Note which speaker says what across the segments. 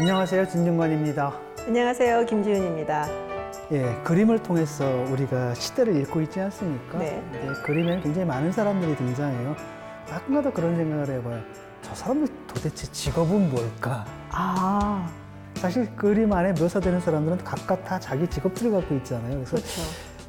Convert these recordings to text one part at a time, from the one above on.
Speaker 1: 안녕하세요. 진중권입니다.
Speaker 2: 안녕하세요. 김지윤입니다.
Speaker 1: 예, 그림을 통해서 우리가 시대를 읽고 있지 않습니까?
Speaker 2: 네.
Speaker 1: 그림에 굉장히 많은 사람들이 등장해요. 가끔가다 그런 생각을 해봐요. 저 사람들 도대체 직업은 뭘까?
Speaker 2: 아,
Speaker 1: 사실 그림 안에 묘사되는 사람들은 각각 다 자기 직업들을 갖고 있잖아요. 그래서
Speaker 2: 그렇죠.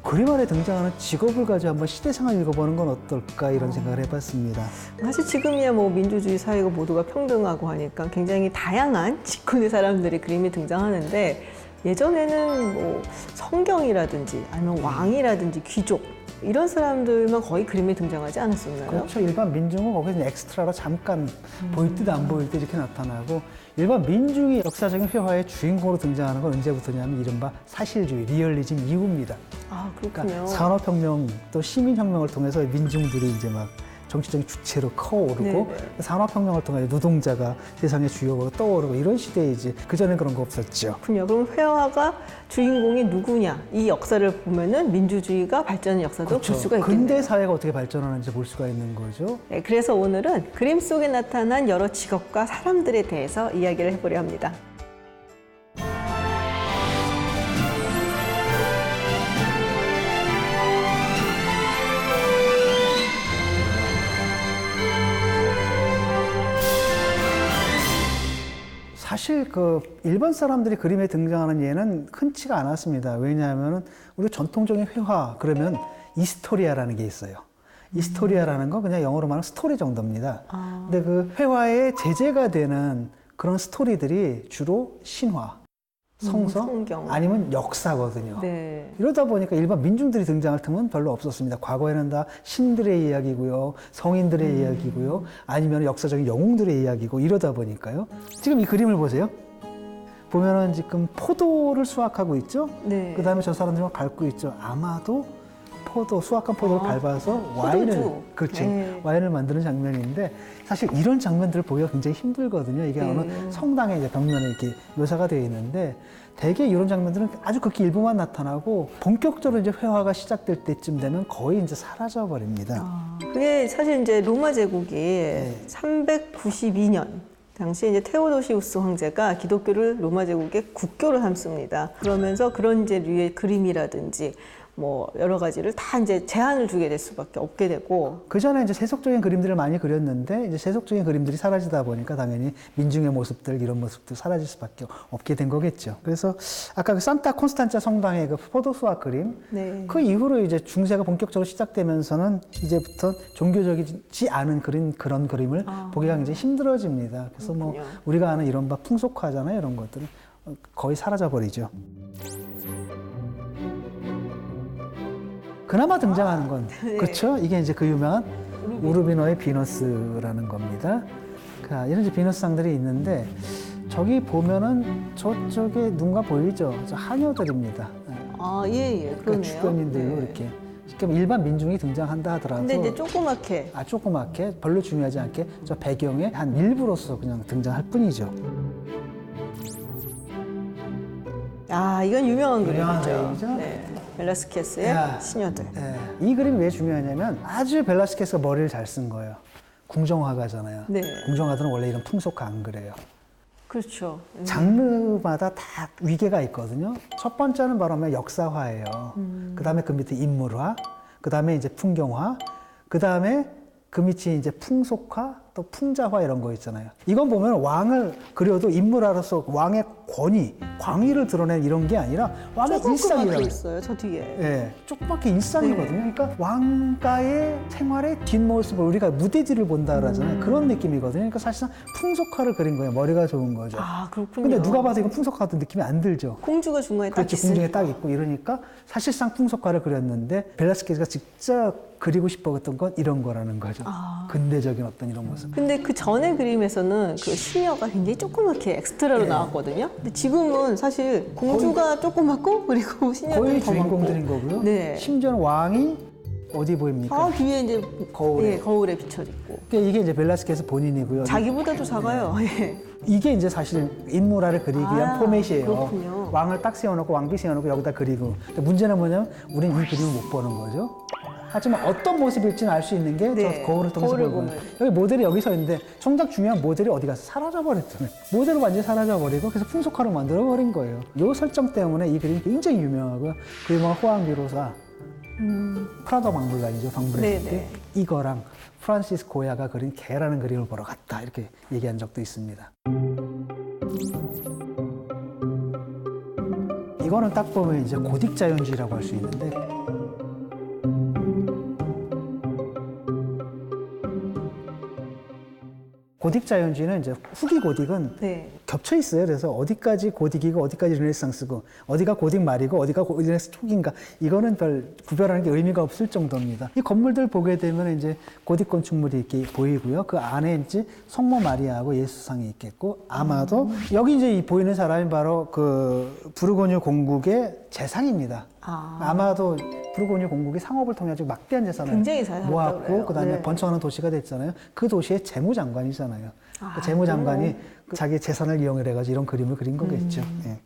Speaker 1: 그림 안에 등장하는 직업을 가지고 한번 시대상을 읽어보는 건 어떨까 이런 생각을 해봤습니다.
Speaker 2: 사실 지금이야 뭐 민주주의 사회가 모두가 평등하고 하니까 굉장히 다양한 직군의 사람들이 그림에 등장하는데 예전에는 뭐 성경이라든지 아니면 왕이라든지 귀족 이런 사람들만 거의 그림에 등장하지 않았었나요?
Speaker 1: 그렇죠. 일반 민중은 거기서 엑스트라로 잠깐 보일 듯 안 보일 듯 이렇게 나타나고 일반 민중이 역사적인 회화의 주인공으로 등장하는 건 언제부터냐면 이른바 사실주의, 리얼리즘 이후입니다.
Speaker 2: 아, 그렇군요.
Speaker 1: 그러니까 산업혁명 또 시민혁명을 통해서 민중들이 이제 막 정치적인 주체로 커오르고
Speaker 2: 네네.
Speaker 1: 산업혁명을 통해 노동자가 세상의 주역으로 떠오르고 이런 시대이지 그전엔 그런 거 없었죠.
Speaker 2: 그렇군요. 그럼 회화가 주인공이 누구냐 이 역사를 보면은 민주주의가 발전의 역사도 볼 수가 있겠네요.
Speaker 1: 근대 사회가 어떻게 발전하는지 볼 수가 있는 거죠.
Speaker 2: 네, 그래서 오늘은 그림 속에 나타난 여러 직업과 사람들에 대해서 이야기를 해보려 합니다.
Speaker 1: 사실 그 일반 사람들이 그림에 등장하는 예는 흔치가 않았습니다. 왜냐하면 우리 전통적인 회화 그러면 이스토리아라는 게 있어요. 이스토리아라는 건 그냥 영어로 말하면 스토리 정도입니다. 근데 그 회화의 제재가 되는 그런 스토리들이 주로 신화, 성서
Speaker 2: 성경.
Speaker 1: 아니면 역사거든요.
Speaker 2: 네.
Speaker 1: 이러다 보니까 일반 민중들이 등장할 틈은 별로 없었습니다. 과거에는 다 신들의 이야기고요, 성인들의 이야기고요, 아니면 역사적인 영웅들의 이야기고 이러다 보니까요. 지금 이 그림을 보세요. 보면은 지금 포도를 수확하고 있죠.
Speaker 2: 네.
Speaker 1: 그 다음에 저 사람들이 막 밟고 있죠. 아마도 수확한 포도를 밟아서 와인을,
Speaker 2: 포도주.
Speaker 1: 그렇죠.
Speaker 2: 네.
Speaker 1: 와인을 만드는 장면인데 사실 이런 장면들을 보기가 굉장히 힘들거든요. 이게 어느 성당의 이제 벽면에 이렇게 묘사가 되어 있는데 대개 이런 장면들은 아주 극히 일부만 나타나고 본격적으로 이제 회화가 시작될 때쯤 되면 거의 이제 사라져 버립니다.
Speaker 2: 그게 사실 이제 로마 제국이 392년 당시에 이제 테오도시우스 황제가 기독교를 로마 제국의 국교로 삼습니다. 그러면서 그런 이제 류의 그림이라든지 뭐 여러 가지를 다 이제 제한을 주게 될 수밖에 없게 되고
Speaker 1: 그 전에 이제 세속적인 그림들을 많이 그렸는데 이제 세속적인 그림들이 사라지다 보니까 당연히 민중의 모습들 이런 모습도 사라질 수밖에 없게 된 거겠죠. 그래서 아까 그 산타 콘스탄자 성당의 그 포도 수확 그림
Speaker 2: 네.
Speaker 1: 그 이후로 이제 중세가 본격적으로 시작되면서는 이제부터 종교적이지 않은 그런 그림을 보기가 굉장히 힘들어집니다. 그래서 뭐
Speaker 2: 그렇군요.
Speaker 1: 우리가 아는 이런 바 풍속화잖아요. 이런 것들은 거의 사라져 버리죠. 그나마 등장하는 건 그렇죠. 이게 이제 그 유명한 우르비노의 비너스라는 겁니다. 자, 이런 이제 비너스상들이 있는데 저기 보면은 저쪽에 눈가 보이죠? 저 하녀들입니다.
Speaker 2: 아, 예,
Speaker 1: 그러니까
Speaker 2: 그러네요.
Speaker 1: 주변인들로
Speaker 2: 네.
Speaker 1: 이렇게 그러니까 일반 민중이 등장한다 하더라도
Speaker 2: 근데 이제 조그맣게
Speaker 1: 조그맣게 별로 중요하지 않게 저 배경의 한 일부로서 그냥 등장할 뿐이죠.
Speaker 2: 이건 유명한
Speaker 1: 유명한
Speaker 2: 그림이죠.
Speaker 1: 그림이죠?
Speaker 2: 네. 벨라스케스의
Speaker 1: 야.
Speaker 2: 시녀들.
Speaker 1: 예, 이 그림이 왜 중요하냐면 아주 벨라스케스가 머리를 잘 쓴 거예요. 궁정화가잖아요.
Speaker 2: 네.
Speaker 1: 궁정화들은 원래 이런 풍속화 안 그래요.
Speaker 2: 그렇죠.
Speaker 1: 장르마다 다 위계가 있거든요. 첫 번째는 바로 역사화예요. 그 다음에 그 밑에 인물화, 그 다음에 이제 풍경화, 그 다음에 그 밑이 이제 풍속화, 또 풍자화 이런 거 있잖아요. 이건 보면 왕을 그려도 인물화로서 왕의 권위, 광위를 드러낸 이런 게 아니라 왕의
Speaker 2: 조그맣게
Speaker 1: 일상이라고
Speaker 2: 있어요, 저 뒤에.
Speaker 1: 예, 조그맣게 일상이거든요. 그러니까 왕가의 생활의 뒷모습을 우리가 무대지를 본다 그러잖아요. 그런 느낌이거든요. 그러니까 사실상 풍속화를 그린 거예요. 머리가 좋은 거죠.
Speaker 2: 그렇군요.
Speaker 1: 근데 누가 봐도 이건 풍속화 같은 느낌이 안 들죠.
Speaker 2: 공주가 중간에 딱
Speaker 1: 그렇죠. 궁중에
Speaker 2: 있으니까.
Speaker 1: 딱 있고 이러니까 사실상 풍속화를 그렸는데 벨라스케스가 직접 그리고 싶었던 건 이런 거라는 거죠. 근대적인 어떤 이런 모습.
Speaker 2: 근데 그 전의 그림에서는 그 시녀가 굉장히 조그맣게 엑스트라로 나왔거든요. 근데 지금은 사실 공주가 조그맣고 그리고 시녀들이
Speaker 1: 거의
Speaker 2: 더
Speaker 1: 주인공들인
Speaker 2: 많고.
Speaker 1: 거고요.
Speaker 2: 네.
Speaker 1: 심지어는 왕이 어디 보입니까?
Speaker 2: 뒤에 이제
Speaker 1: 거울에.
Speaker 2: 거울에 비춰져 있고.
Speaker 1: 그러니까 이게 이제 벨라스케스 본인이고요.
Speaker 2: 자기보다도 작아요. 예.
Speaker 1: 이게 이제 사실 인물화를 그리기 위한 포맷이에요.
Speaker 2: 그렇군요.
Speaker 1: 왕을 딱 세워놓고 왕비 세워놓고 여기다 그리고. 근데 문제는 뭐냐면 우린 이 그림을 못 보는 거죠. 하지만 어떤 모습일지는 알 수 있는 게
Speaker 2: 네,
Speaker 1: 저 거울을 통해서
Speaker 2: 거울을
Speaker 1: 보는
Speaker 2: 보면.
Speaker 1: 여기 모델이 여기 서 있는데 정작 중요한 모델이 어디 가서 사라져버렸잖아요. 모델은 완전히 사라져버리고 그래서 풍속화로 만들어버린 거예요. 이 설정 때문에 이 그림이 굉장히 유명하고요. 그 유명한 호황비로사 프라도 박물관이죠. 방문했을 때
Speaker 2: 네네.
Speaker 1: 이거랑 프란시스 고야가 그린 개라는 그림을 보러 갔다 이렇게 얘기한 적도 있습니다. 이거는 딱 보면 이제 고딕 자연주의라고 할 수 있는데 고딕 자연주의는 이제 후기 고딕은
Speaker 2: 네.
Speaker 1: 겹쳐 있어요. 그래서 어디까지 고딕이고 어디까지 르네상스고 어디가 고딕 말이고 어디가 르네상스 초기인가 이거는 별 구별하는 게 의미가 없을 정도입니다. 이 건물들 보게 되면 이제 고딕 건축물이 이렇게 보이고요. 그 안에 이제 성모 마리아하고 예수상이 있겠고 아마도 여기 이제 이 보이는 사람이 바로 그 부르고뉴 공국의 재상입니다. 아마도 부르고뉴 공국이 상업을 통해 아주 막대한 재산을
Speaker 2: 굉장히 잘 살았다고
Speaker 1: 모았고
Speaker 2: 그래요.
Speaker 1: 그다음에
Speaker 2: 네.
Speaker 1: 번창하는 도시가 됐잖아요. 그 도시의 재무장관이잖아요. 그 재무장관이 자기 재산을 이용을 해가지고 이런 그림을 그린 거겠죠. 예.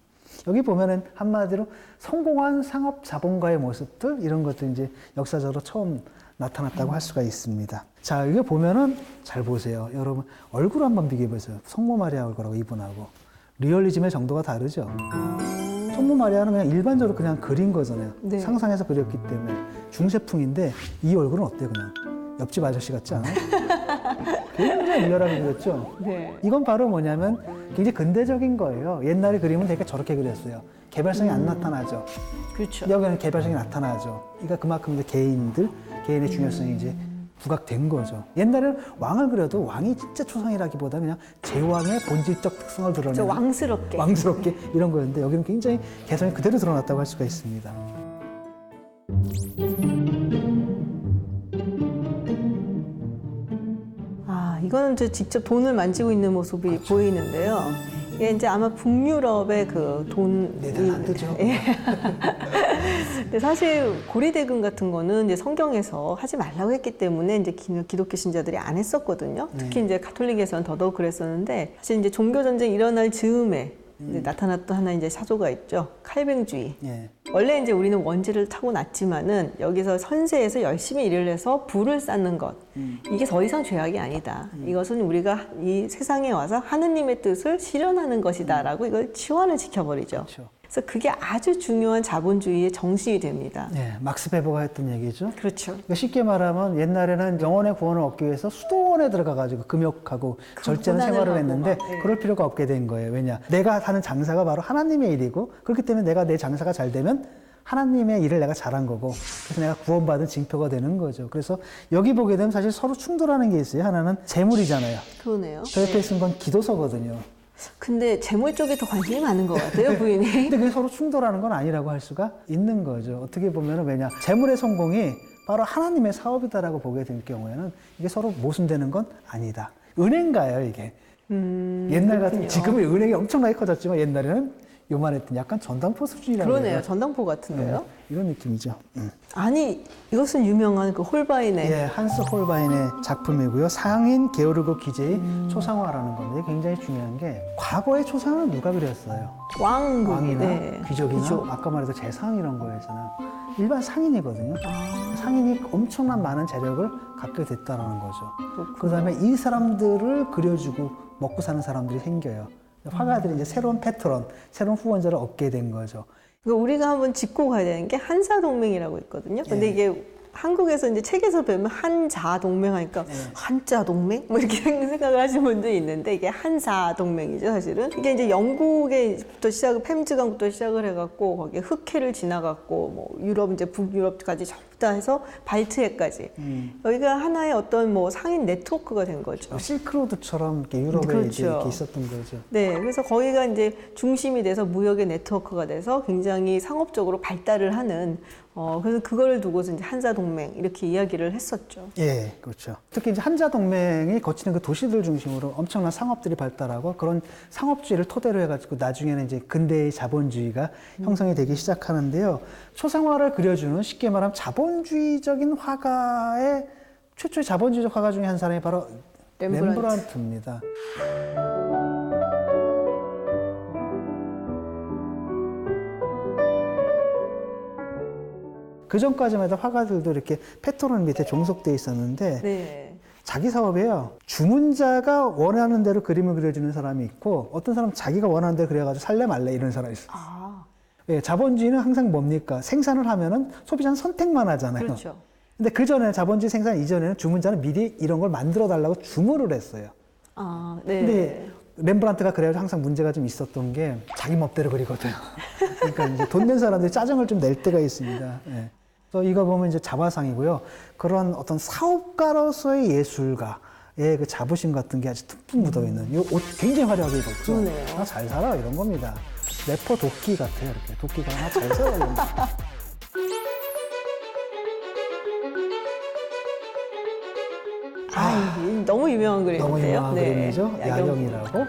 Speaker 1: 여기 보면은 한마디로 성공한 상업 자본가의 모습들 이런 것도 이제 역사적으로 처음 나타났다고 할 수가 있습니다. 자, 이게 보면은 잘 보세요. 여러분 얼굴 한번 비교해 보세요. 성모 마리아 얼굴하고 이분하고 리얼리즘의 정도가 다르죠. 성모 마리아는 그냥 일반적으로 그냥 그린 거잖아요.
Speaker 2: 네.
Speaker 1: 상상해서 그렸기 때문에 중세풍인데 이 얼굴은 어때요, 그냥? 옆집 아저씨 같지 않아요? 굉장히 리얼하게 그렸죠?
Speaker 2: 네.
Speaker 1: 이건 바로 뭐냐면 굉장히 근대적인 거예요. 옛날에 그림은 되게 저렇게 그렸어요. 개별성이 안 나타나죠.
Speaker 2: 그렇죠.
Speaker 1: 여기는 개별성이 나타나죠. 그러니까 그만큼 이제 개인의 중요성이 이제 부각된 거죠. 옛날에는 왕을 그려도 왕이 진짜 초상이라기보다 그냥 제왕의 본질적 특성을
Speaker 2: 저
Speaker 1: 드러내는
Speaker 2: 왕스럽게.
Speaker 1: 왕스럽게 이런 거였는데 여기는 굉장히 개성이 그대로 드러났다고 할 수가 있습니다.
Speaker 2: 이거는 이제 직접 돈을 만지고 있는 모습이
Speaker 1: 그렇죠.
Speaker 2: 보이는데요. 이게 이제 아마 북유럽의 그 돈.
Speaker 1: 네덜란드죠.
Speaker 2: 예. 근데 사실 고리대금 같은 거는 이제 성경에서 하지 말라고 했기 때문에 이제 기독교 신자들이 안 했었거든요. 특히 이제 가톨릭에서는 더더욱 그랬었는데 사실 이제 종교 전쟁 일어날 즈음에 이제 나타났던 하나 이제 사조가 있죠. 칼뱅주의.
Speaker 1: 예.
Speaker 2: 원래 이제 우리는 원지를 타고 났지만은 여기서 선세에서 열심히 일을 해서 부를 쌓는 것 이게 더 이상 죄악이 아니다. 이것은 우리가 이 세상에 와서 하느님의 뜻을 실현하는 것이다라고 이걸 치환을 지켜버리죠.
Speaker 1: 그렇죠.
Speaker 2: 그래서 그게 아주 중요한 자본주의의 정신이 됩니다.
Speaker 1: 예, 막스 베버가 했던 얘기죠.
Speaker 2: 그렇죠.
Speaker 1: 그러니까 쉽게 말하면 옛날에는 영혼의 구원을 얻기 위해서 수도원에 들어가가지고 금욕하고 절제하는
Speaker 2: 고난을
Speaker 1: 생활을
Speaker 2: 하고
Speaker 1: 했는데
Speaker 2: 막, 예.
Speaker 1: 그럴 필요가 없게 된 거예요. 왜냐? 내가 하는 장사가 바로 하나님의 일이고 그렇기 때문에 내가 내 장사가 잘 되면 하나님의 일을 내가 잘한 거고 그래서 내가 구원받은 징표가 되는 거죠. 그래서 여기 보게 되면 사실 서로 충돌하는 게 있어요. 하나는 재물이잖아요.
Speaker 2: 그러네요.
Speaker 1: 저 옆에 쓴 건 기도서거든요.
Speaker 2: 근데 재물 쪽에 더 관심이 많은 것 같아요, 부인이.
Speaker 1: 근데 그게 서로 충돌하는 건 아니라고 할 수가 있는 거죠. 어떻게 보면 왜냐? 재물의 성공이 바로 하나님의 사업이다라고 보게 될 경우에는 이게 서로 모순되는 건 아니다. 은행가예요, 이게. 옛날 같은
Speaker 2: 그렇군요.
Speaker 1: 지금은 은행이 엄청나게 커졌지만 옛날에는 요만했던 약간 전당포 수준이라고
Speaker 2: 그러네요.
Speaker 1: 해요.
Speaker 2: 전당포 같은데요.
Speaker 1: 이런 느낌이죠.
Speaker 2: 아니, 이것은 유명한 그 홀바인의
Speaker 1: 예, 한스 홀바인의 작품이고요. 상인 게오르그 기제의 초상화라는 건데 굉장히 중요한 게 과거의 초상화는 누가 그렸어요? 왕이나
Speaker 2: 네.
Speaker 1: 귀족이나
Speaker 2: 귀족.
Speaker 1: 아까 말했던 재상 이런 거에서는 일반 상인이거든요. 상인이 엄청난 많은 재력을 갖게 됐다는 거죠. 그다음에 이 사람들을 그려주고 먹고 사는 사람들이 생겨요. 화가들이 이제 새로운 패트런, 새로운 후원자를 얻게 된 거죠.
Speaker 2: 그러니까 우리가 한번 짚고 가야 되는 게 한사동맹이라고 있거든요. 근데
Speaker 1: 예.
Speaker 2: 이게 한국에서 이제 책에서 배우면 한자동맹 하니까 한자동맹? 뭐 이렇게 생각을 하시는 분들이 있는데 이게 한사동맹이죠, 사실은. 이게 이제 영국에부터 팸즈강부터 시작을 해갖고 거기에 흑해를 지나갔고 뭐 유럽, 이제 북유럽까지 전부 다 해서 발트해까지. 여기가 하나의 어떤 뭐 상인 네트워크가 된 거죠.
Speaker 1: 실크로드처럼 이렇게 유럽에
Speaker 2: 그렇죠.
Speaker 1: 이제 이렇게 있었던 거죠.
Speaker 2: 네, 그래서 거기가 이제 중심이 돼서 무역의 네트워크가 돼서 굉장히 상업적으로 발달을 하는 그래서 그걸 두고서 이제 한사동맹 이렇게 이야기를 했었죠.
Speaker 1: 예, 그렇죠. 특히 이제 한자 동맹이 거치는 그 도시들 중심으로 엄청난 상업들이 발달하고 그런 상업주의를 토대로 해가지고 나중에는 이제 근대의 자본주의가 형성이 되기 시작하는데요. 초상화를 그려주는 쉽게 말하면 자본주의적인 화가의 최초의 자본주의적 화가 중에 한 사람이 바로 렘브란트입니다. 그 전까지만 해도 화가들도 이렇게 패턴 밑에 종속돼 있었는데
Speaker 2: 네.
Speaker 1: 자기 사업이에요. 주문자가 원하는 대로 그림을 그려주는 사람이 있고 어떤 사람은 자기가 원하는 대로 그려가지고 살래 말래 이런 사람이 있어요.
Speaker 2: 아,
Speaker 1: 예, 자본주의는 항상 뭡니까? 생산을 하면은 소비자는 선택만 하잖아요.
Speaker 2: 그렇죠.
Speaker 1: 근데 그 전에 자본주의 생산 이전에는 주문자는 미리 이런 걸 만들어 달라고 주문을 했어요.
Speaker 2: 아, 네.
Speaker 1: 근데 렘브란트가 그래가지고 항상 문제가 좀 있었던 게 자기 멋대로 그리거든요. 그러니까 이제 돈 낸 사람들이 짜증을 좀 낼 때가 있습니다. 예. 그래서 이거 보면 이제 자화상이고요. 그런 어떤 사업가로서의 예술가의 그 자부심 같은 게 아주 듬뿍 묻어 있는. 이 옷 굉장히 화려하게 입었죠.
Speaker 2: 그러네요.
Speaker 1: 나 잘 살아 이런 겁니다. 래퍼 도끼 같아요. 이렇게 도끼가 나 잘 살아 이런 거.
Speaker 2: 아, 이게 너무 유명한 그림인데요.
Speaker 1: 너무 유명한
Speaker 2: 네.
Speaker 1: 그림이죠. 야경이라고.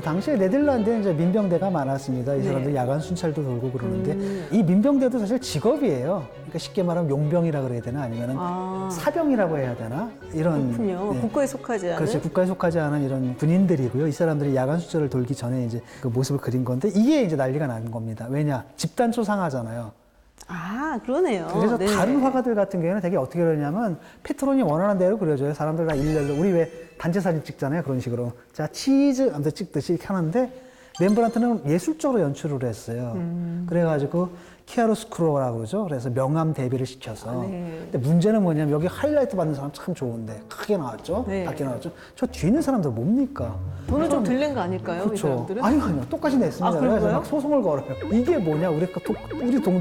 Speaker 1: 당시에 네덜란드에 이제 민병대가 많았습니다. 이 사람들이
Speaker 2: 네.
Speaker 1: 야간 순찰도 돌고 그러는데 이 민병대도 사실 직업이에요. 그러니까 쉽게 말하면 용병이라 그래야 되나 아니면
Speaker 2: 아,
Speaker 1: 사병이라고 해야 되나 이런.
Speaker 2: 그렇군요.
Speaker 1: 네.
Speaker 2: 국가에 속하지 않은.
Speaker 1: 그렇죠. 국가에 속하지 않은 이런 군인들이고요. 이 사람들이 야간 순찰을 돌기 전에 이제 그 모습을 그린 건데 이게 이제 난리가 난 겁니다. 왜냐? 집단 초상하잖아요.
Speaker 2: 아, 그러네요.
Speaker 1: 그래서
Speaker 2: 네.
Speaker 1: 다른 화가들 같은 경우에는 되게 어떻게 그러냐면 패트론이 원하는 대로 그려줘요. 사람들 다 일렬로. 우리 왜 단체 사진 찍잖아요. 그런 식으로. 자, 치즈 아무튼 찍듯이 이렇게 하는데 렘브란트는 예술적으로 연출을 했어요. 그래가지고 키아로스크로라고 그러죠. 그래서 명암 대비를 시켜서.
Speaker 2: 네.
Speaker 1: 근데 문제는 뭐냐면 여기 하이라이트 받는 사람 참 좋은데 크게 나왔죠.
Speaker 2: 네.
Speaker 1: 밝게 나왔죠. 저 뒤에 있는 사람들 뭡니까?
Speaker 2: 돈을 좀 들린 거 아닐까요? 이
Speaker 1: 그렇죠.
Speaker 2: 사람들은?
Speaker 1: 아니요. 똑같이 냈습니다.
Speaker 2: 아, 그런가요?
Speaker 1: 그래서 막 소송을 걸어요. 이게 뭐냐? 우리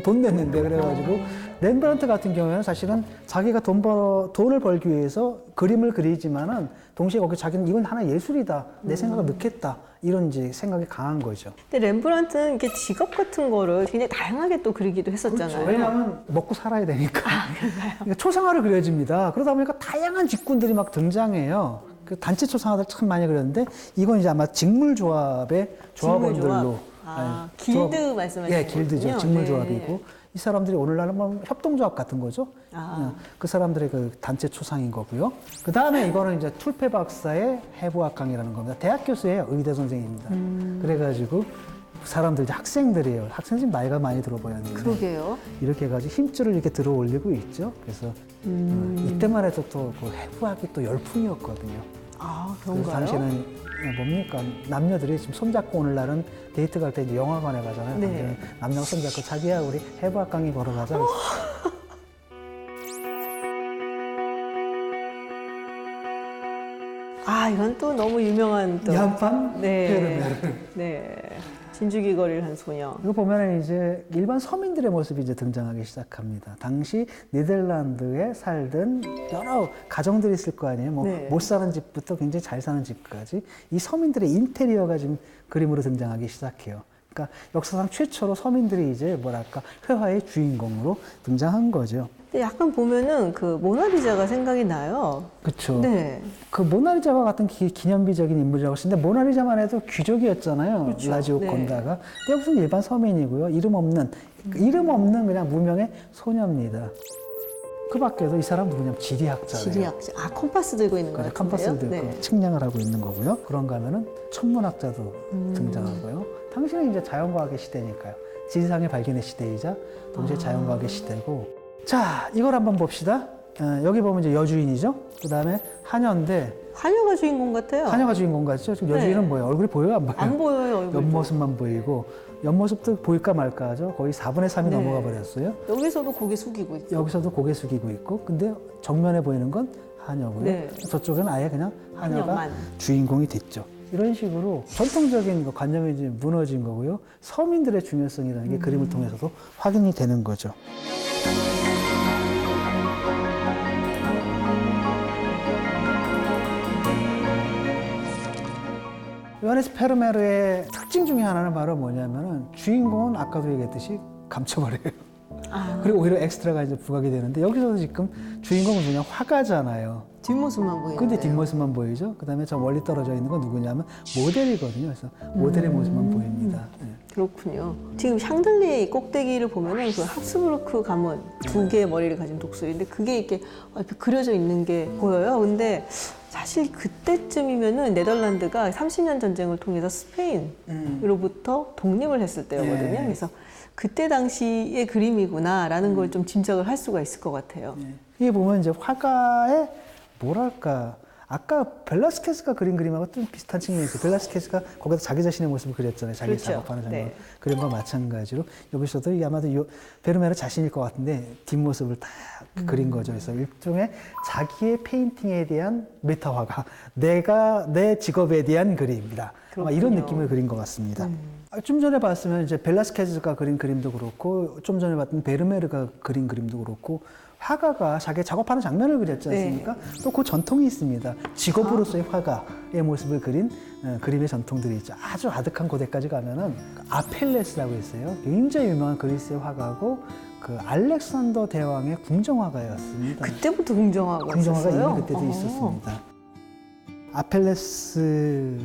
Speaker 1: 돈 냈는데. 그래가지고 렘브란트 같은 경우에는 사실은 자기가 돈을 벌기 위해서 그림을 그리지만은 동시에 거기 자기는 이건 하나의 예술이다. 내 생각을 넣겠다. 이런 이제 생각이 강한 거죠.
Speaker 2: 근데 렘브란트는 이렇게 직업 같은 거를 굉장히 다양하게 또 그리기도 했었잖아요.
Speaker 1: 왜냐하면 먹고 살아야 되니까. 그러니까 초상화를 그려집니다. 그러다 보니까 다양한 직군들이 막 등장해요. 그 단체 초상화들 참 많이 그렸는데 이건 이제 아마 직물조합의 조합원들로.
Speaker 2: 아,
Speaker 1: 네,
Speaker 2: 길드
Speaker 1: 조합-
Speaker 2: 말씀하시는
Speaker 1: 예, 길드죠.
Speaker 2: 거군요.
Speaker 1: 직물조합이고.
Speaker 2: 네.
Speaker 1: 이 사람들이 오늘날은 뭐 협동조합 같은 거죠.
Speaker 2: 아.
Speaker 1: 그 사람들의 그 단체 초상인 거고요. 그 다음에 이거는 이제 툴페 박사의 해부학강이라는 겁니다. 대학 교수예요. 의대 선생입니다. 그래가지고 사람들 이제 학생들이에요. 학생 지금 나이가 많이 들어 보였는데.
Speaker 2: 그러게요.
Speaker 1: 이렇게 해가지고 힘줄을 이렇게 들어 올리고 있죠. 그래서 이때만 해도 또 그 해부학이 또 열풍이었거든요.
Speaker 2: 아,
Speaker 1: 그래서
Speaker 2: 그런가요?
Speaker 1: 당시에는 뭡니까 남녀들이 지금 손잡고 오늘날은 데이트 갈 때 이제 영화관에 가잖아요.
Speaker 2: 네.
Speaker 1: 당시에는 남녀가 손잡고 자기야 우리 해부학 강의 보러 가자. 그래서
Speaker 2: 아, 이건 또 너무 유명한 또.
Speaker 1: 야판
Speaker 2: 네.
Speaker 1: 페르메르.
Speaker 2: 네. 진주기 거리를 한 소녀.
Speaker 1: 이거 보면은 이제 일반 서민들의 모습이 이제 등장하기 시작합니다. 당시 네덜란드에 살던 여러 가정들이 있을 거 아니에요. 뭐
Speaker 2: 네.
Speaker 1: 못 사는 집부터 굉장히 잘 사는 집까지 이 서민들의 인테리어가 지금 그림으로 등장하기 시작해요. 그러니까 역사상 최초로 서민들이 이제 뭐랄까 회화의 주인공으로 등장한 거죠.
Speaker 2: 근데 약간 보면은 그 모나리자가 생각이 나요.
Speaker 1: 그렇죠.
Speaker 2: 네.
Speaker 1: 그 모나리자와 같은 기념비적인 인물이라고 했는데 모나리자만 해도 귀족이었잖아요.
Speaker 2: 그렇죠.
Speaker 1: 라지오
Speaker 2: 네.
Speaker 1: 곤다가. 근데 무슨 일반 서민이고요. 이름 없는 그냥 무명의 소녀입니다. 그 밖에도 이 사람 누구냐면 지리학자예요.
Speaker 2: 지리학자. 아, 컴파스 들고 있는 거
Speaker 1: 그래서
Speaker 2: 같은데요?
Speaker 1: 컴파스를 들고
Speaker 2: 네.
Speaker 1: 측량을 하고 있는 거고요. 그런가 하면은 천문학자도 등장하고요. 당시는 이제 자연과학의 시대니까요. 지리상의 발견의 시대이자 동시에 자연과학의 시대고. 자, 이걸 한번 봅시다. 여기 보면 이제 여주인이죠. 그 다음에 하녀인데
Speaker 2: 하녀가 주인공 같아요.
Speaker 1: 하녀가 주인공 같죠? 지금 여주인은
Speaker 2: 네.
Speaker 1: 뭐예요? 얼굴이 보여요? 안 보여요?
Speaker 2: 안 보여요, 얼굴.
Speaker 1: 옆모습만 보이고 옆모습도 보일까 말까 하죠. 거의 4분의 3이
Speaker 2: 네.
Speaker 1: 넘어가 버렸어요.
Speaker 2: 여기서도 고개 숙이고 있죠.
Speaker 1: 여기서도 고개 숙이고 있고 근데 정면에 보이는 건 하녀고요.
Speaker 2: 네.
Speaker 1: 저쪽은 아예 그냥 하녀가
Speaker 2: 하녀만.
Speaker 1: 주인공이 됐죠. 이런 식으로 전통적인 관념이 이제 무너진 거고요. 서민들의 중요성이라는 게 그림을 통해서도 확인이 되는 거죠. 요하네스 페르메르의 특징 중에 하나는 바로 뭐냐면은 주인공은 아까도 얘기했듯이 감춰버려요.
Speaker 2: 아,
Speaker 1: 그리고 오히려 엑스트라가 이제 부각이 되는데 여기서도 지금 주인공은 그냥 화가잖아요.
Speaker 2: 뒷모습만 보이는데.
Speaker 1: 근데 뒷모습만 보이죠. 그다음에 저 멀리 떨어져 있는 건 누구냐면 모델이거든요. 그래서 모델의 모습만 보입니다. 예.
Speaker 2: 그렇군요. 지금 샹들리에 이 꼭대기를 보면은 그 합스부르크 가문 두 개의 머리를 가진 독수리인데 그게 이렇게 옆에 그려져 있는 게 보여요. 근데 사실 그때쯤이면은 네덜란드가 30년 전쟁을 통해서 스페인으로부터 독립을 했을 때였거든요.
Speaker 1: 네.
Speaker 2: 그래서 그때 당시의 그림이구나라는 걸 좀 짐작을 할 수가 있을 것 같아요.
Speaker 1: 이게 보면 이제 화가의 뭐랄까 아까 벨라스케스가 그린 그림하고 좀 비슷한 측면이 있어요. 벨라스케스가 거기다 자기 자신의 모습을 그렸잖아요. 자기
Speaker 2: 그렇죠.
Speaker 1: 작업하는 장면.
Speaker 2: 네.
Speaker 1: 그림과 마찬가지로 여기서도 이 아마도 베르메르 자신일 것 같은데 뒷모습을 다 그린 거죠. 그래서 일종의 자기의 페인팅에 대한 메타화가 내 직업에 대한 그림이다. 아마 이런
Speaker 2: 그렇군요.
Speaker 1: 느낌을 그린 것 같습니다. 좀 전에 봤으면 이제 벨라스케스가 그린 그림도 그렇고 좀 전에 봤던 베르메르가 그린 그림도 그렇고 화가가 자기 작업하는 장면을 그렸지 않습니까? 또 그 전통이 있습니다. 직업으로서의 화가의 모습을 그린 그림의 전통들이 있죠. 아주 아득한 고대까지 가면은 아펠레스라고 있어요. 굉장히 유명한 그리스의 화가고 그 알렉산더 대왕의 궁정화가였습니다.
Speaker 2: 그때부터 궁정화가
Speaker 1: 궁정화가
Speaker 2: 있었어요?
Speaker 1: 이미 그때도 있었습니다. 아펠레스가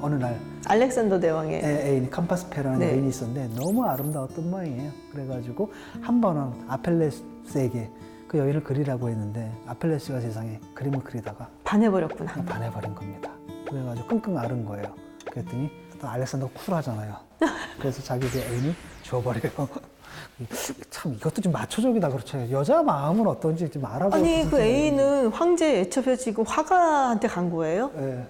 Speaker 1: 어느 날
Speaker 2: 알렉산더 대왕의
Speaker 1: 애인 캄파스페라는
Speaker 2: 네.
Speaker 1: 여인이 있었는데 너무 아름다웠던 모양이에요. 그래가지고 한 번은 아펠레스에게 그 여인을 그리라고 했는데 아펠레스가 세상에 그림을 그리다가
Speaker 2: 반해버렸구나.
Speaker 1: 반해버린 겁니다. 그래가지고 끙끙 앓은 거예요. 그랬더니 또 알렉산더가 쿨하잖아요. 그래서 자기 그 애인을 줘버려요. 참 이것도 좀 마초적이다 그렇죠. 여자 마음은 어떤지 좀 알아보고
Speaker 2: 아니 그 애인은 황제에 애첩해지고 화가한테 간 거예요?
Speaker 1: 네.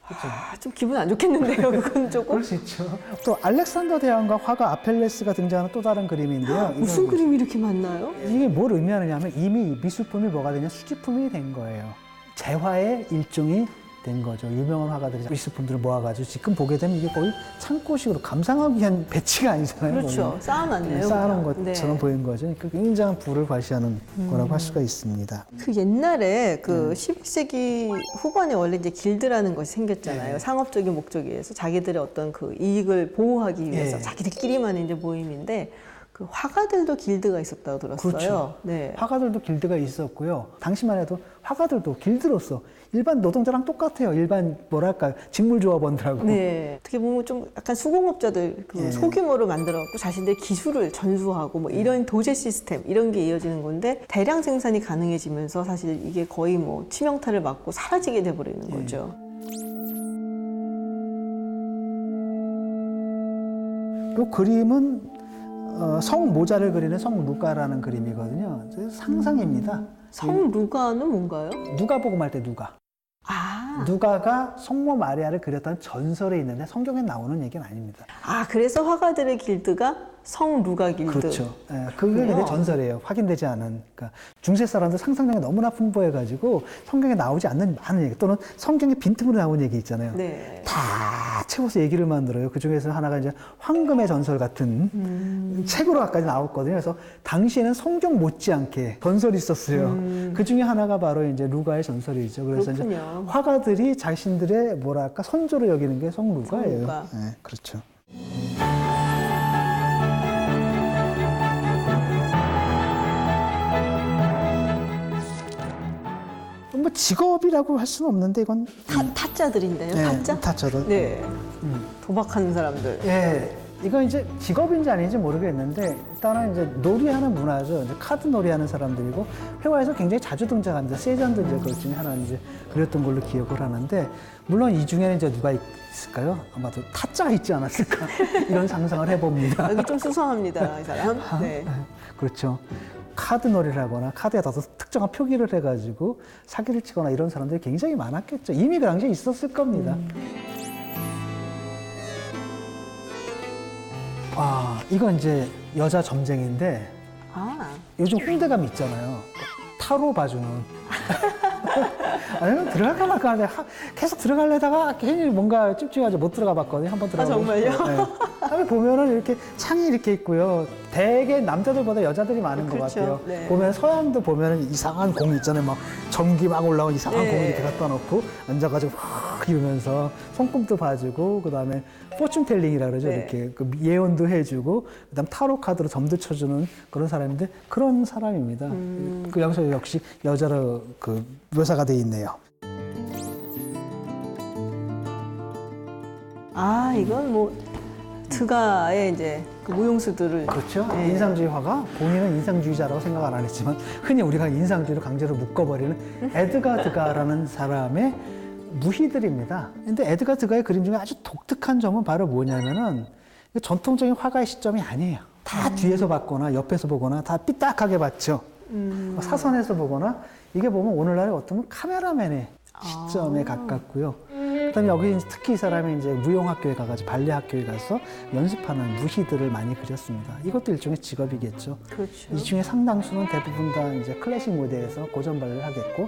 Speaker 1: 그렇죠.
Speaker 2: 아, 좀 기분 안 좋겠는데요, 그건 조금.
Speaker 1: 그럴 수 있죠. 또 알렉산더 대왕과 화가 아펠레스가 등장하는 또 다른 그림인데요.
Speaker 2: 무슨
Speaker 1: 이건
Speaker 2: 그림이 이렇게 많나요?
Speaker 1: 이게 뭘 의미하느냐면 이미 미술품이 뭐가 되냐 수집품이 된 거예요. 재화의 일종이 된 거죠. 유명한 화가들이 미술품들을 모아가지고 지금 보게 되면 이게 거의 창고식으로 감상하기 위한 배치가 아니잖아요.
Speaker 2: 그렇죠.
Speaker 1: 보면.
Speaker 2: 쌓아놨네요.
Speaker 1: 쌓아놓은
Speaker 2: 그냥.
Speaker 1: 것처럼
Speaker 2: 네.
Speaker 1: 보이는 거죠. 그 굉장한 부를 과시하는 거라고 할 수가 있습니다.
Speaker 2: 그 옛날에 그 11세기 후반에 원래 이제 길드라는 것이 생겼잖아요.
Speaker 1: 네.
Speaker 2: 상업적인 목적에 의해서 자기들의 어떤 그 이익을 보호하기 위해서
Speaker 1: 네.
Speaker 2: 자기들끼리만 이제 모임인데 그 화가들도 길드가 있었다고 들었어요.
Speaker 1: 그렇죠.
Speaker 2: 네.
Speaker 1: 화가들도 길드가 있었고요. 당시만 해도 화가들도 길드로서 일반 노동자랑 똑같아요. 일반 뭐랄까 직물조합원들하고.
Speaker 2: 네. 어떻게 보면 좀 약간 수공업자들 그
Speaker 1: 네.
Speaker 2: 소규모로 만들어갖고 자신들의 기술을 전수하고 뭐 이런 도제 시스템 이런 게 이어지는 건데 대량 생산이 가능해지면서 사실 이게 거의 뭐 치명타를 맞고 사라지게 돼버리는 거죠.
Speaker 1: 이 그림은 성 모자를 그리는 성 루가라는 그림이거든요. 상상입니다.
Speaker 2: 성 루가는 뭔가요?
Speaker 1: 누가복음 할 때 누가.
Speaker 2: 아,
Speaker 1: 누가가 성모 마리아를 그렸다는 전설이 있는데 성경에 나오는 얘기는 아닙니다.
Speaker 2: 그래서 화가들의 길드가 성 루가 길드.
Speaker 1: 그렇죠. 예, 그게 근데 전설이에요. 확인되지 않은. 그러니까 중세 사람들 상상력이 너무나 풍부해가지고 성경에 나오지 않는 많은 얘기 또는 성경에 빈틈으로 나온 얘기 있잖아요.
Speaker 2: 네.
Speaker 1: 다 채워서 얘기를 만들어요. 그 중에서 하나가 이제 황금의 전설 같은 책으로 아까 나왔거든요. 그래서 당시에는 성경 못지않게 전설이 있었어요. 그 중에 하나가 바로 이제 루가의 전설이죠. 그래서 이제
Speaker 2: 그렇군요.
Speaker 1: 화가들이 자신들의 뭐랄까 선조로 여기는 게 성루가예요.
Speaker 2: 성루가.
Speaker 1: 네, 그렇죠. 뭐 직업이라고 할 수는 없는데 이건
Speaker 2: 타짜들인데요. 타짜?
Speaker 1: 타짜도.
Speaker 2: 네. 도박하는 사람들.
Speaker 1: 예. 이건 이제 직업인지 아닌지 모르겠는데 일단은 이제 놀이하는 문화죠. 이제 카드 놀이하는 사람들이고 회화에서 굉장히 자주 등장합니다. 세잔도 이제 그 중에 하나 이제 그렸던 걸로 기억을 하는데 물론 이 중에는 이제 누가 있을까요? 아마도 타짜가 있지 않았을까 이런 상상을 해봅니다.
Speaker 2: 여기 좀 수상합니다, 이 사람. 네.
Speaker 1: 그렇죠. 카드 놀이를 하거나 카드에다 특정한 표기를 해가지고 사기를 치거나 이런 사람들이 굉장히 많았겠죠. 이미 그 당시에 있었을 겁니다. 이건 이제 여자 점쟁인데 요즘 홍대감 있잖아요. 타로 봐주는. 아니, 들어갈까 말까 하는데 계속 들어가려다가 괜히 뭔가 찝찝해가지고 못 들어가 봤거든요. 한번 들어가.
Speaker 2: 정말요?
Speaker 1: 네. 다음에 보면은 이렇게 창이 이렇게 있고요. 대개 남자들보다 여자들이 많은 것
Speaker 2: 그렇죠.
Speaker 1: 같아요.
Speaker 2: 네.
Speaker 1: 보면 서양도 보면은 이상한 공 있잖아요. 막 전기 막 올라온 이상한
Speaker 2: 네.
Speaker 1: 공 이렇게 갖다 놓고 앉아가지고 확 이러면서 손금도 봐주고 그다음에 포춘텔링이라 그러죠.
Speaker 2: 네.
Speaker 1: 이렇게 그 예언도 해주고 그다음 타로 카드로 점도 쳐주는 그런 사람인데 그런 사람입니다. 그 여기서 역시 여자로 그 묘사가 돼 있네요.
Speaker 2: 이건 뭐 드가의 이제 그 무용수들을
Speaker 1: 그렇죠.
Speaker 2: 네.
Speaker 1: 인상주의 화가 본인은 인상주의자라고 생각을 안 했지만 흔히 우리가 인상주의를 강제로 묶어버리는 에드가 드가라는 사람의 무희들입니다. 근데 에드가 드가의 그림 중에 아주 독특한 점은 바로 뭐냐면은 전통적인 화가의 시점이 아니에요. 다 뒤에서 봤거나 옆에서 보거나 다 삐딱하게 봤죠. 사선에서 보거나 이게 보면 오늘날의 어떤 카메라맨의 시점에 가깝고요. 그다음에 여기 특히 이 사람이 이제 무용학교에 가가지고 발레 학교에 가서 연습하는 무희들을 많이 그렸습니다. 이것도 일종의 직업이겠죠.
Speaker 2: 그렇죠.
Speaker 1: 이 중에 상당수는 대부분 다 이제 클래식 무대에서 고전 발레를 하겠고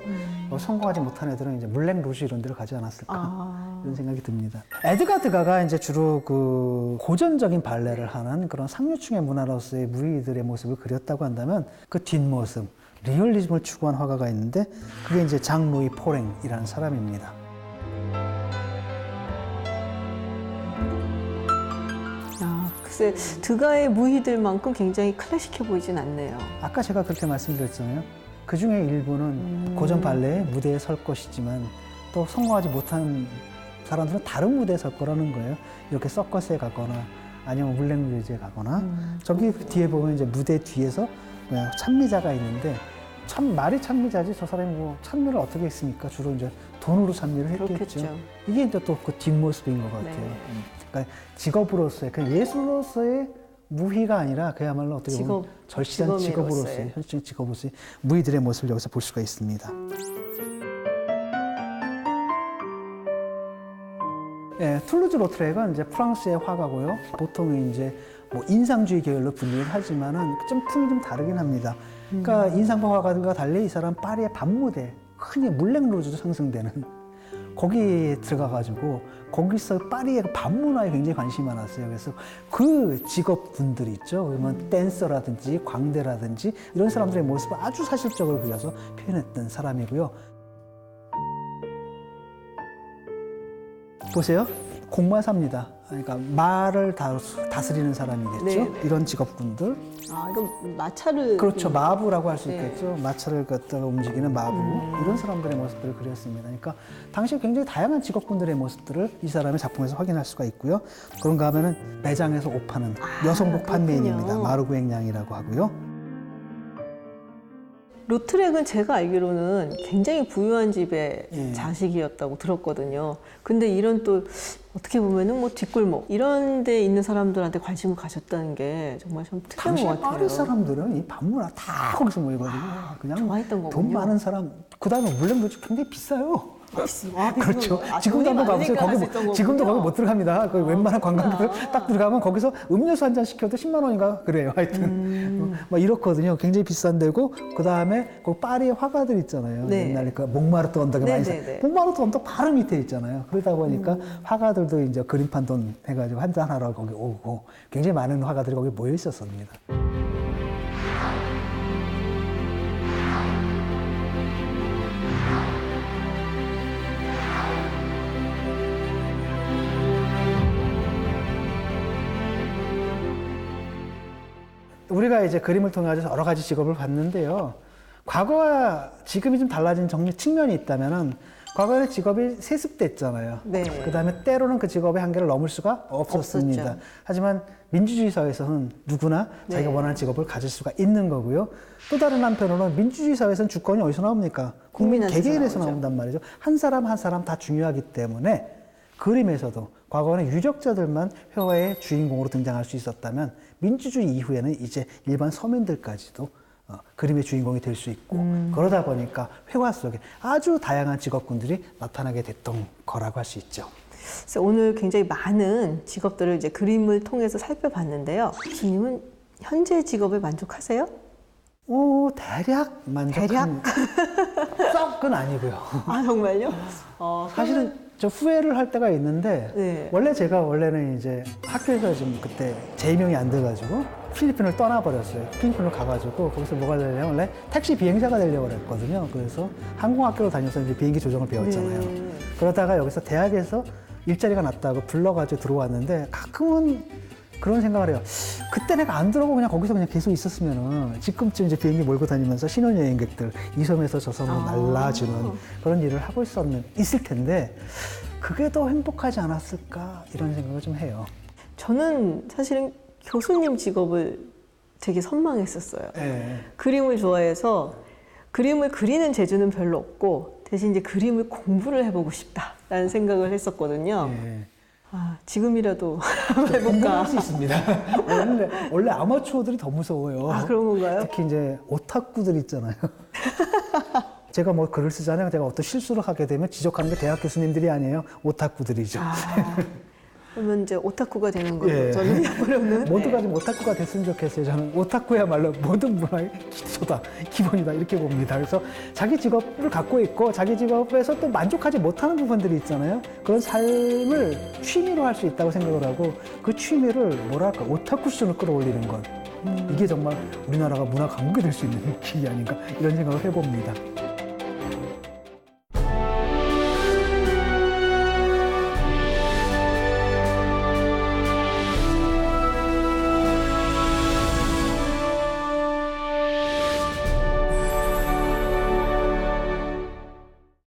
Speaker 1: 성공하지 못한 애들은 이제 물랭 루즈 이런 데를 가지 않았을까 이런 생각이 듭니다. 에드가 드가가 이제 주로 그 고전적인 발레를 하는 그런 상류층의 문화로서의 무희들의 모습을 그렸다고 한다면 그 뒷모습 리얼리즘을 추구한 화가가 있는데 그게 이제 장 루이 포랭이라는 사람입니다.
Speaker 2: 글쎄 드가의 무희들만큼 굉장히 클래식해 보이진 않네요.
Speaker 1: 아까 제가 그렇게 말씀드렸잖아요. 그 중에 일부는 고전 발레의 무대에 설 것이지만 또 성공하지 못한 사람들은 다른 무대에 설 거라는 거예요. 이렇게 서커스에 가거나 아니면 물랭 루즈에 가거나 저기 뒤에 보면 이제 무대 뒤에서 찬미자가 있는데 말이 찬미자지 저 사람이 뭐 찬미를 어떻게 했습니까? 주로 이제 돈으로 찬미를 했겠죠.
Speaker 2: 그렇겠죠.
Speaker 1: 이게 이제 또 그 뒷모습인 것 같아요.
Speaker 2: 네.
Speaker 1: 그러니까 직업으로서의, 그냥 예술로서의 무희가 아니라 그야말로 어떻게 보면 절실한 직업으로서의, 현실적인 직업으로서의 무희들의 모습을 여기서 볼 수가 있습니다. 예, 툴루즈 로트렉은 이제 프랑스의 화가고요. 보통은 이제 뭐 인상주의 계열로 분류를 하지만은 좀 풍이 좀 다르긴 합니다. 그러니까 인상파 화가들과 달리 이 사람 파리의 밤무대, 흔히 물랭 루즈도 상승되는 거기에 들어가가지고 거기서 파리의 밤문화에 굉장히 관심이 많았어요. 그래서 그 직업군들 있죠. 그러면 댄서라든지 광대라든지 이런 사람들의 모습을 아주 사실적으로 그려서 표현했던 사람이고요. 보세요. 공마사입니다. 그러니까 말을 다스리는 사람이겠죠.
Speaker 2: 네.
Speaker 1: 이런 직업군들.
Speaker 2: 이건 마차를
Speaker 1: 그렇죠. 마부라고 할 수
Speaker 2: 네.
Speaker 1: 있겠죠. 마차를 갖다가 움직이는 마부. 이런 사람들의 모습들을 그렸습니다. 그러니까 당시 굉장히 다양한 직업군들의 모습들을 이 사람의 작품에서 확인할 수가 있고요. 그런가 하면은 매장에서 옷 파는 여성복 판매인입니다.
Speaker 2: 그렇군요.
Speaker 1: 마르구앵냥이라고 하고요.
Speaker 2: 로트렉은 제가 알기로는 굉장히 부유한 집의
Speaker 1: 예.
Speaker 2: 자식이었다고 들었거든요. 근데 이런 또 어떻게 보면은 뭐 뒷골목 이런 데 있는 사람들한테 관심을 가졌다는 게 정말 좀 특이한
Speaker 1: 당시
Speaker 2: 것 같아요.
Speaker 1: 파리 사람들은 이 밤문화 다 거기서 모여가지고 그냥
Speaker 2: 좋아했던
Speaker 1: 돈
Speaker 2: 거군요.
Speaker 1: 많은 사람. 그다음에 물론 굉장히 비싸요.
Speaker 2: 아,
Speaker 1: 그렇죠.
Speaker 2: 비싼 거.
Speaker 1: 지금도 한번 가보세요.
Speaker 2: 돈이 많으니까 할수 있던
Speaker 1: 지금도 거기
Speaker 2: 거군요.
Speaker 1: 못 들어갑니다. 거기 웬만한 관광객들 딱 들어가면 거기서 음료수 한 잔 시켜도 10만 원인가 그래요. 하여튼 막 이렇거든요. 굉장히 비싼 데고 그 다음에 그 파리의 화가들 있잖아요.
Speaker 2: 네.
Speaker 1: 옛날에 그 몽마르트 언덕에
Speaker 2: 네,
Speaker 1: 많이
Speaker 2: 네, 네.
Speaker 1: 몽마르트 언덕 바로 밑에 있잖아요. 그러다 보니까 화가들도 이제 그림판 돈 해가지고 한잔 하러 거기 오고 굉장히 많은 화가들이 거기 모여 있었습니다. 우리가 이제 그림을 통해 가지고 여러 가지 직업을 봤는데요. 과거와 지금이 좀 달라진 측면이 있다면은 과거에는 직업이 세습됐잖아요.
Speaker 2: 네.
Speaker 1: 그다음에 때로는 그 직업의 한계를 넘을 수가 없었습니다.
Speaker 2: 없었죠.
Speaker 1: 하지만 민주주의 사회에서는 누구나 자기가
Speaker 2: 네.
Speaker 1: 원하는 직업을 가질 수가 있는 거고요. 또 다른 한편으로는 민주주의 사회에서는 주권이 어디서 나옵니까? 국민
Speaker 2: 국민한테서
Speaker 1: 개개인에서
Speaker 2: 나오죠.
Speaker 1: 나온단 말이죠. 한 사람 한 사람 다 중요하기 때문에 그림에서도 과거에는 유력자들만 회화의 주인공으로 등장할 수 있었다면 민주주의 이후에는 이제 일반 서민들까지도 그림의 주인공이 될 수 있고 그러다 보니까 회화 속에 아주 다양한 직업군들이 나타나게 됐던 거라고 할 수 있죠.
Speaker 2: 그래서 오늘 굉장히 많은 직업들을 이제 그림을 통해서 살펴봤는데요. 교수님은 현재 직업에 만족하세요?
Speaker 1: 대략 만족한 썩은 아니고요.
Speaker 2: 아 정말요?
Speaker 1: 사실은 저 후회를 할 때가 있는데
Speaker 2: 네.
Speaker 1: 원래는 이제 학교에서 지금 그때 재임용이 안 돼가지고 필리핀을 떠나버렸어요. 필리핀을 가가지고 거기서 뭐가 되냐면 원래 택시 비행사가 되려고 그랬거든요. 그래서 항공학교를 다녀서 이제 비행기 조종을 배웠잖아요.
Speaker 2: 네.
Speaker 1: 그러다가 여기서 대학에서 일자리가 났다고 불러가지고 들어왔는데 가끔은 그런 생각을 해요. 그때 내가 안 들어오고 그냥 거기서 그냥 계속 있었으면은 지금쯤 이제 비행기 몰고 다니면서 신혼여행객들 이 섬에서 저 섬으로 날라주는 그런 일을 하고 있을 텐데 그게 더 행복하지 않았을까 이런 생각을 좀 해요.
Speaker 2: 저는 사실은 교수님 직업을 되게 선망했었어요.
Speaker 1: 예.
Speaker 2: 그림을 좋아해서 그림을 그리는 재주는 별로 없고 대신 이제 그림을 공부를 해보고 싶다라는 생각을 했었거든요.
Speaker 1: 예.
Speaker 2: 아, 지금이라도 한번 해볼까?
Speaker 1: 공부할 수 있습니다. 원래 아마추어들이 더 무서워요.
Speaker 2: 아, 그런 건가요?
Speaker 1: 특히 이제 오타쿠들 있잖아요. 제가 뭐 글을 쓰잖아요. 제가 어떤 실수를 하게 되면 지적하는 게 대학 교수님들이 아니에요. 오타쿠들이죠.
Speaker 2: 아, 그러면 이제 오타쿠가 되는 걸로
Speaker 1: 예.
Speaker 2: 저는 앞으로는
Speaker 1: 모두가 좀 오타쿠가 됐으면 좋겠어요. 저는 오타쿠야말로 모든 문화의 기초다, 기본이다 이렇게 봅니다. 그래서 자기 직업을 갖고 있고 자기 직업에서 또 만족하지 못하는 부분들이 있잖아요. 그런 삶을 취미로 할 수 있다고 생각을 하고 그 취미를 뭐랄까 오타쿠 수준으로 끌어올리는 것. 이게 정말 우리나라가 문화 강국이 될 수 있는 길이 아닌가 이런 생각을 해봅니다.